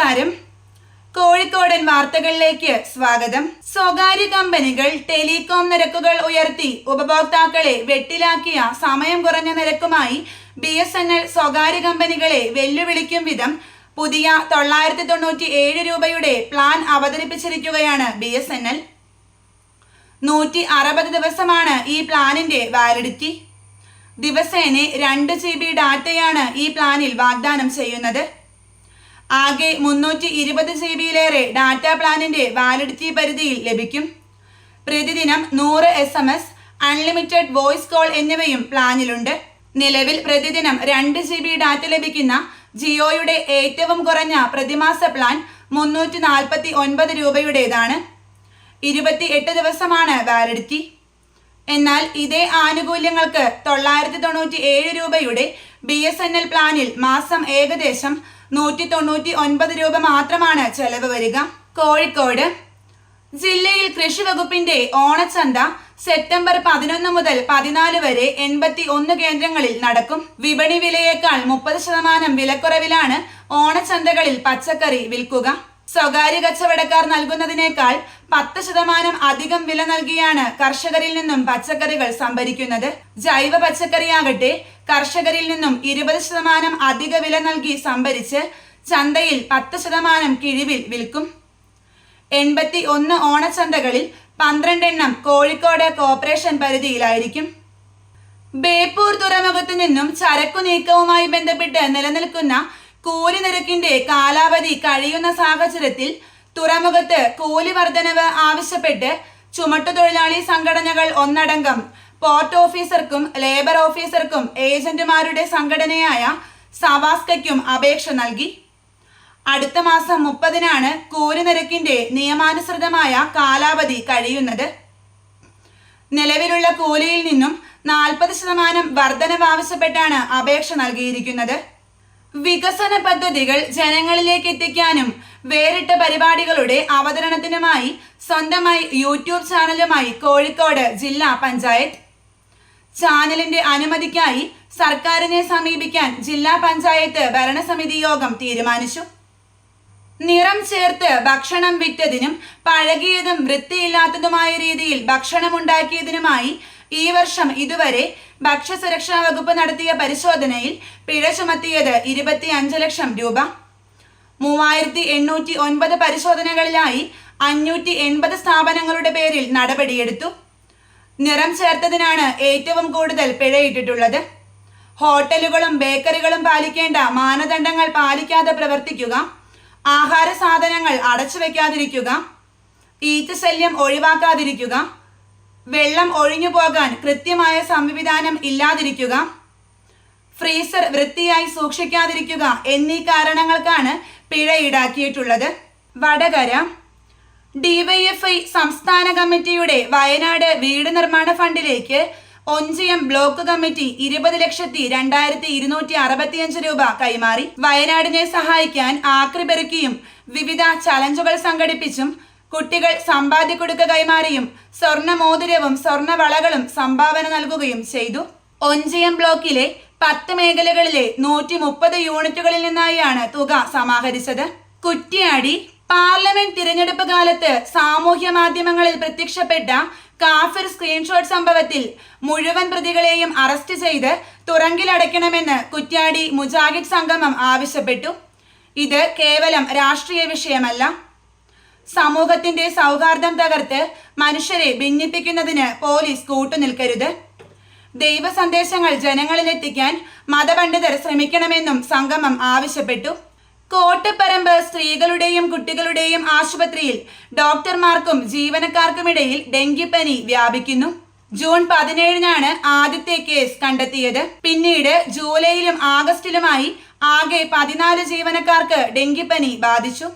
നമസ്കാരം. കോഴിക്കോടൻ വാർത്തകളിലേക്ക് സ്വാഗതം. സ്വകാര്യ കമ്പനികൾ ടെലികോം നിരക്കുകൾ ഉയർത്തി ഉപഭോക്താക്കളെ വെട്ടിലാക്കിയ സമയം കുറഞ്ഞ നിരക്കുമായി BSNL സ്വകാര്യ കമ്പനികളെ വെല്ലുവിളിക്കും വിധം പുതിയ 997 രൂപയുടെ പ്ലാൻ അവതരിപ്പിച്ചിരിക്കുകയാണ് BSNL. 160 ദിവസമാണ് ഈ പ്ലാനിന്റെ വാലിഡിറ്റി. ദിവസേന 2 GB ഡാറ്റയാണ് ഈ പ്ലാനിൽ വാഗ്ദാനം ചെയ്യുന്നത്. ആകെ 320 GB ഡാറ്റ പ്ലാനിന്റെ വാലിഡിറ്റി പരിധിയിൽ ലഭിക്കും. പ്രതിദിനം 100 SMS, അൺലിമിറ്റഡ് വോയിസ് കോൾ എന്നിവയും പ്ലാനിലുണ്ട്. നിലവിൽ പ്രതിദിനം 2 GB ഡാറ്റ ലഭിക്കുന്ന ജിയോയുടെ ഏറ്റവും കുറഞ്ഞ പ്രതിമാസ പ്ലാൻ 349 രൂപയുടേതാണ്. 28 ദിവസമാണ് വാലിഡിറ്റി. എന്നാൽ ഇതേ ആനുകൂല്യങ്ങൾക്ക് 997 രൂപയുടെ BSNL പ്ലാനിൽ മാസം ഏകദേശം 199 രൂപ മാത്രമാണ് ചെലവ് വരിക. കോഴിക്കോട് ജില്ലയിൽ കൃഷി വകുപ്പിന്റെ ഓണച്ചന്ത സെപ്റ്റംബർ 11 മുതൽ 14 വരെ 81 കേന്ദ്രങ്ങളിൽ നടക്കും. വിപണി വിലയേക്കാൾ 30% വിലക്കുറവിലാണ് ഓണച്ചന്തകളിൽ പച്ചക്കറി വിൽക്കുക. സ്വകാര്യ കച്ചവടക്കാർ നൽകുന്നതിനേക്കാൾ 10% അധികം വില നൽകിയാണ് കർഷകരിൽ നിന്നും പച്ചക്കറികൾ സംഭരിക്കുന്നത്. ജൈവ പച്ചക്കറിയാകട്ടെ കർഷകരിൽ നിന്നും 20% അധിക വില നൽകി സംഭരിച്ച് ചന്തയിൽ 10% കിഴിവിൽ വിൽക്കും. 81 ഓണച്ചന്തകളിൽ 12 എണ്ണം കോഴിക്കോട് കോർപ്പറേഷൻ പരിധിയിലായിരിക്കും. ബേപ്പൂർ തുറമുഖത്തു നിന്നും ചരക്കു നീക്കവുമായി ബന്ധപ്പെട്ട് നിലനിൽക്കുന്ന കൂലി നിരക്കിന്റെ കാലാവധി കഴിയുന്ന സാഹചര്യത്തിൽ തുറമുഖത്ത് കൂലി വർധനവ് ആവശ്യപ്പെട്ട് ചുമട്ടുതൊഴിലാളി സംഘടനകൾ ഒന്നടങ്കം പോർട്ട് ഓഫീസർക്കും ലേബർ ഓഫീസർക്കും ഏജന്റുമാരുടെ സംഘടനയായ സവാസ്കയ്ക്കും അപേക്ഷ നൽകി. അടുത്ത മാസം 30-നാണ് കൂലി നിരക്കിന്റെ നിയമാനുസൃതമായ കാലാവധി കഴിയുന്നത്. നിലവിലുള്ള കൂലിയിൽ നിന്നും 40% വർധനവ് ആവശ്യപ്പെട്ടാണ് അപേക്ഷ നൽകിയിരിക്കുന്നത്. വികസന പദ്ധതികൾ ജനങ്ങളിലേക്ക് എത്തിക്കാനും വേറിട്ട പരിപാടികളുടെ അവതരണത്തിനുമായി സ്വന്തമായി യൂട്യൂബ് ചാനലുമായി കോഴിക്കോട് ജില്ലാ പഞ്ചായത്ത്. ചാനലിന്റെ അനുമതിക്കായി സർക്കാരിനെ സമീപിക്കാൻ ജില്ലാ പഞ്ചായത്ത് ഭരണസമിതി യോഗം തീരുമാനിച്ചു. നിറം ചേർത്ത് ഭക്ഷണം വിറ്റതിനും പഴകിയതും വൃത്തിയില്ലാത്തതുമായ രീതിയിൽ ഭക്ഷണമുണ്ടാക്കിയതിനുമായി ഈ വർഷം ഇതുവരെ ഭക്ഷ്യസുരക്ഷാ വകുപ്പ് നടത്തിയ പരിശോധനയിൽ പിഴ ചുമത്തിയത് 25 ലക്ഷം രൂപ. 3809 പരിശോധനകളിലായി 580 സ്ഥാപനങ്ങളുടെ പേരിൽ നടപടിയെടുത്തു. നിറം ചേർത്തതിനാണ് ഏറ്റവും കൂടുതൽ പിഴയിട്ടിട്ടുള്ളത്. ഹോട്ടലുകളും ബേക്കറികളും പാലിക്കേണ്ട മാനദണ്ഡങ്ങൾ പാലിക്കാതെ പ്രവർത്തിക്കുക, ആഹാര സാധനങ്ങൾ അടച്ചു വെക്കാതിരിക്കുക, ഈച്ച ശല്യം ഒഴിവാക്കാതിരിക്കുക, വെള്ളം ഒഴിഞ്ഞു പോകാൻ കൃത്യമായ സംവിധാനം ഇല്ലാതിരിക്കുക, ഫ്രീസർ വൃത്തിയായി സൂക്ഷിക്കാതിരിക്കുക എന്നീ കാരണങ്ങൾക്കാണ് പിഴ ഈടാക്കിയിട്ടുള്ളത്. വടകര DYFI സംസ്ഥാന കമ്മിറ്റിയുടെ വയനാട് വീട് നിർമ്മാണ ഫണ്ടിലേക്ക് ഒഞ്ചിയം ബ്ലോക്ക് കമ്മിറ്റി 20,02,265 രൂപ കൈമാറി. വയനാടിനെ സഹായിക്കാൻ ആക്രി പെറുക്കിയും വിവിധ ചലഞ്ചുകൾ സംഘടിപ്പിച്ചും കുട്ടികൾ സമ്പാദ്യക്കുടുക്ക കൈമാറിയും സ്വർണ്ണ മോതിരവും സ്വർണ്ണ വളകളും സംഭാവന നൽകുകയും ചെയ്തു. ഒഞ്ചിയം ബ്ലോക്കിലെ 10 മേഖലകളിലെ 130 യൂണിറ്റുകളിൽ നിന്നായാണ് തുക സമാഹരിച്ചത്. കുറ്റ്യാടി പാർലമെന്റ് തിരഞ്ഞെടുപ്പ് കാലത്ത് സാമൂഹ്യ മാധ്യമങ്ങളിൽ പ്രത്യക്ഷപ്പെട്ട കാഫിർ സ്ക്രീൻഷോട്ട് സംഭവത്തിൽ മുഴുവൻ പ്രതികളെയും അറസ്റ്റ് ചെയ്ത് തുറങ്കിലടയ്ക്കണമെന്ന് കുറ്റ്യാടി മുജാഹിദ് സംഗമം ആവശ്യപ്പെട്ടു. ഇത് കേവലം രാഷ്ട്രീയ വിഷയമല്ല. സമൂഹത്തിന്റെ സൗഹാർദ്ദം തകർത്ത് മനുഷ്യരെ ഭിന്നിപ്പിക്കുന്നതിന് പോലീസ് കൂട്ടുനിൽക്കരുത്. ദൈവ സന്ദേശങ്ങൾ ജനങ്ങളിലെത്തിക്കാൻ മതപണ്ഡിതർ ശ്രമിക്കണമെന്നും സംഗമം ആവശ്യപ്പെട്ടു. കോട്ടപ്പറമ്പ് സ്ത്രീകളുടെയും കുട്ടികളുടെയും ആശുപത്രിയിൽ ഡോക്ടർമാർക്കും ജീവനക്കാർക്കുമിടയിൽ ഡെങ്കിപ്പനി വ്യാപിക്കുന്നു. ജൂൺ 17-നാണ് ആദ്യത്തെ കേസ് കണ്ടെത്തിയത്. പിന്നീട് ജൂലൈയിലും ആഗസ്റ്റിലുമായി ആകെ 14 ജീവനക്കാർക്ക് ഡെങ്കിപ്പനി ബാധിച്ചു.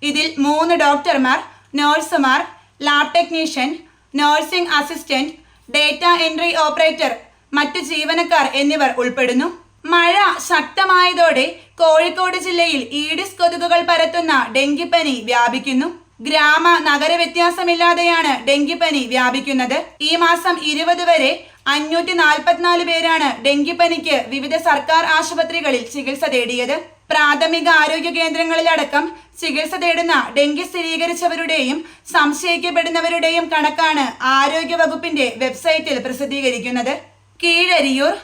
ഇതിൽ 3 ഡോക്ടർമാർ, നഴ്സുമാർ, lab technician, nursing assistant, data entry operator, മറ്റ് ജീവനക്കാർ എന്നിവർ ഉൾപ്പെടുന്നു. മഴ ശക്തമായതോടെ കോഴിക്കോട് ജില്ലയിൽ ഈഡിസ് കൊതുകുകൾ പരത്തുന്ന ഡെങ്കിപ്പനി വ്യാപിക്കുന്നു. ഗ്രാമ നഗര വ്യത്യാസമില്ലാതെയാണ് ഡെങ്കിപ്പനി വ്യാപിക്കുന്നത്. ഈ മാസം 20 വരെ 544 പേരാണ് ഡെങ്കിപ്പനിക്ക് വിവിധ സർക്കാർ ആശുപത്രികളിൽ ചികിത്സ തേടിയത്. പ്രാഥമിക ആരോഗ്യ കേന്ദ്രങ്ങളിലടക്കം ചികിത്സ തേടുന്ന ഡെങ്കി സ്ഥിരീകരിച്ചവരുടെയും സംശയിക്കപ്പെടുന്നവരുടെയും കണക്കാണ് ആരോഗ്യ വകുപ്പിന്റെ വെബ്സൈറ്റിൽ പ്രസിദ്ധീകരിക്കുന്നത്. കീഴരിയൂർ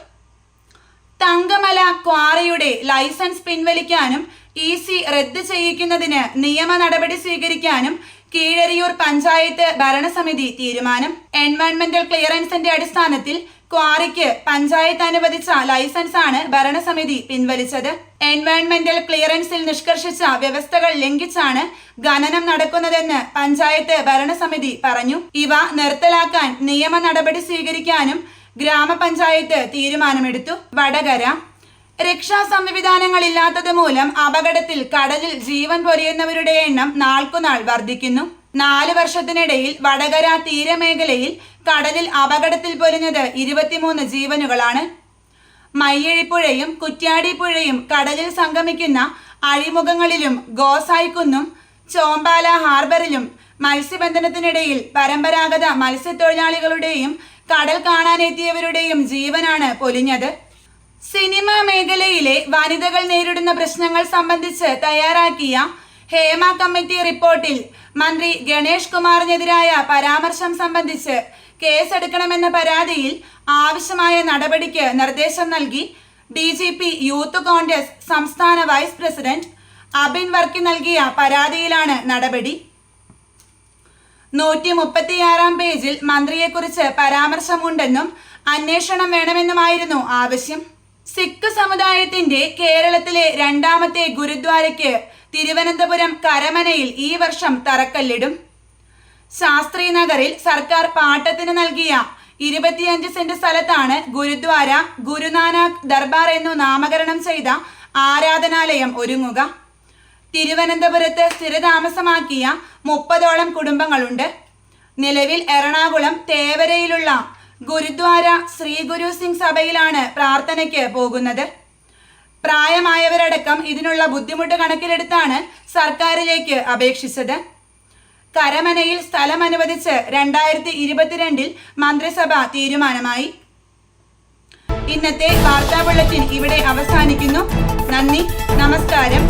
തങ്കമല ക്വാറിയുടെ ലൈസൻസ് പിൻവലിക്കാനും EC റദ്ദ് ചെയ്യിക്കുന്നതിന് നിയമ നടപടി സ്വീകരിക്കാനും കീഴരിയൂർ പഞ്ചായത്ത് ഭരണസമിതി തീരുമാനം. എൻവയോൺമെന്റൽ ക്ലിയറൻസിന്റെ അടിസ്ഥാനത്തിൽ ക്വാറിക്ക് പഞ്ചായത്ത് അനുവദിച്ച ലൈസൻസാണ് ഭരണസമിതി പിൻവലിച്ചത്. എൻവയോൺമെന്റൽ ക്ലിയറൻസിൽ നിഷ്കർഷിച്ച വ്യവസ്ഥകൾ ലംഘിച്ചാണ് ഖനനം നടക്കുന്നതെന്ന് പഞ്ചായത്ത് ഭരണസമിതി പറഞ്ഞു. ഇവ നിർത്തലാക്കാൻ നിയമ നടപടി സ്വീകരിക്കാനും ഗ്രാമപഞ്ചായത്ത് തീരുമാനമെടുത്തു. വടകര രക്ഷാ സംവിധാനങ്ങളില്ലാത്തത് മൂലം അപകടത്തിൽ കടലിൽ ജീവൻ പൊലിയുന്നവരുടെ എണ്ണം നാൾക്കുനാൾ വർദ്ധിക്കുന്നു. 4 വർഷത്തിനിടയിൽ വടകര തീരമേഖലയിൽ കടലിൽ അപകടത്തിൽ പൊലിഞ്ഞത് 23 ജീവനുകളാണ്. മയ്യഴിപ്പുഴയും കുറ്റ്യാടിപ്പുഴയും കടലിൽ സംഗമിക്കുന്ന അഴിമുഖങ്ങളിലും ഗോസായിക്കുന്നും ചോമ്പാല ഹാർബറിലും മത്സ്യബന്ധനത്തിനിടയിൽ പരമ്പരാഗത മത്സ്യത്തൊഴിലാളികളുടെയും കടൽ കാണാനെത്തിയവരുടെയും ജീവനാണ് പൊലിഞ്ഞത്. സിനിമാ മേഖലയിലെ വനിതകൾ നേരിടുന്ന പ്രശ്നങ്ങൾ സംബന്ധിച്ച് തയ്യാറാക്കിയ ഹേമ കമ്മിറ്റി റിപ്പോർട്ടിൽ മന്ത്രി ഗണേഷ് കുമാറിനെതിരായ പരാമർശം സംബന്ധിച്ച് കേസെടുക്കണമെന്ന പരാതിയിൽ ആവശ്യമായ നടപടിക്ക് നിർദ്ദേശം നൽകി DGP യൂത്ത് കോൺഗ്രസ് സംസ്ഥാന വൈസ് പ്രസിഡന്റ് അബിൻ വർക്കി നൽകിയ പരാതിയിലാണ് നടപടി. 136 പേജിൽ മന്ത്രിയെക്കുറിച്ച് പരാമർശമുണ്ടെന്നും അന്വേഷണം വേണമെന്നുമായിരുന്നു ആവശ്യം. സിഖ് സമുദായത്തിന്റെ കേരളത്തിലെ 2ാമത്തെ ഗുരുദ്വാരയ്ക്ക് തിരുവനന്തപുരം കരമനയിൽ ഈ വർഷം തറക്കല്ലിടും. ശാസ്ത്രി നഗറിൽ സർക്കാർ പാട്ടത്തിന് നൽകിയ 25 സെന്റ് സ്ഥലത്താണ് ഗുരുദ്വാര ഗുരുനാനാക്ക് ദർബാർ എന്നു നാമകരണം ചെയ്ത ആരാധനാലയം ഒരുങ്ങുക. തിരുവനന്തപുരത്ത് സ്ഥിരതാമസമാക്കിയ 30ഓളം കുടുംബങ്ങളുണ്ട്. നിലവിൽ എറണാകുളം തേവരയിലുള്ള ഗുരുദ്വാര ശ്രീ ഗുരു സിംഗ് സഭയിലാണ് പ്രാർത്ഥനയ്ക്ക് പോകുന്നത്. പ്രായമായവരടക്കം ഇതിനുള്ള ബുദ്ധിമുട്ട് കണക്കിലെടുത്താണ് സർക്കാരിലേക്ക് അപേക്ഷിച്ചത്. കരമനയിൽ സ്ഥലം അനുവദിച്ച് 2022 മന്ത്രിസഭ തീരുമാനമായി. ഇന്നത്തെ വാർത്താ ബുള്ളറ്റിൻ ഇവിടെ അവസാനിക്കുന്നു. നന്ദി, നമസ്കാരം.